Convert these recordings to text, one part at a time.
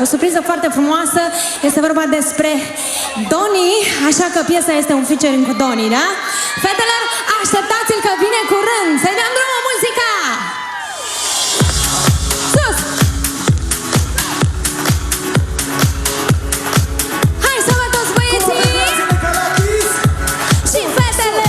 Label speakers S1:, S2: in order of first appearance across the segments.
S1: o surpriză foarte frumoasă. Este vorba despre Doni, așa că piesa este un featuring cu Doni, da? Fetelor, așteptați-l că vine curând. Să-i dăm drumul, muzica! Sus! Hai să vă toți băieții! Și fetele!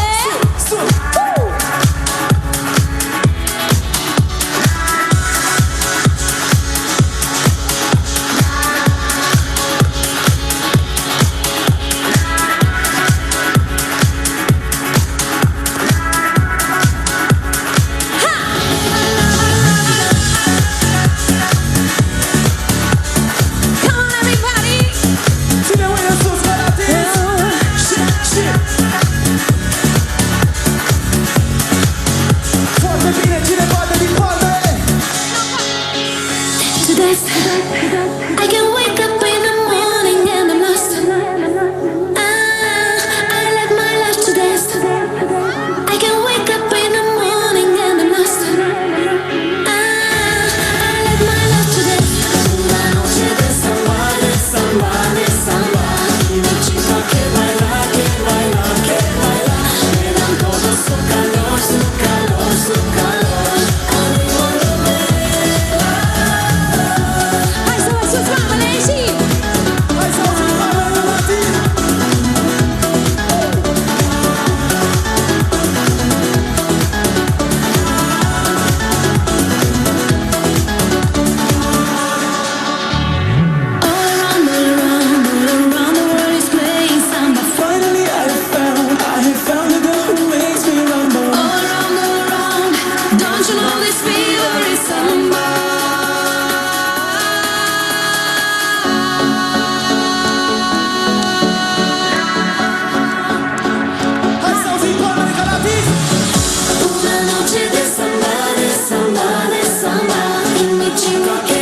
S2: I can wake up in the morning and I'm lost. I like my life to dance. I can wake up in the morning and I'm lost. I like my life to dance. Una noche de samba, de samba, de samba. Y mi chica que baila, que baila, que baila. Me dan todo su calor, su calor, su calor. A mi volver. Una noche de samba, de samba, de samba. Y mi chico que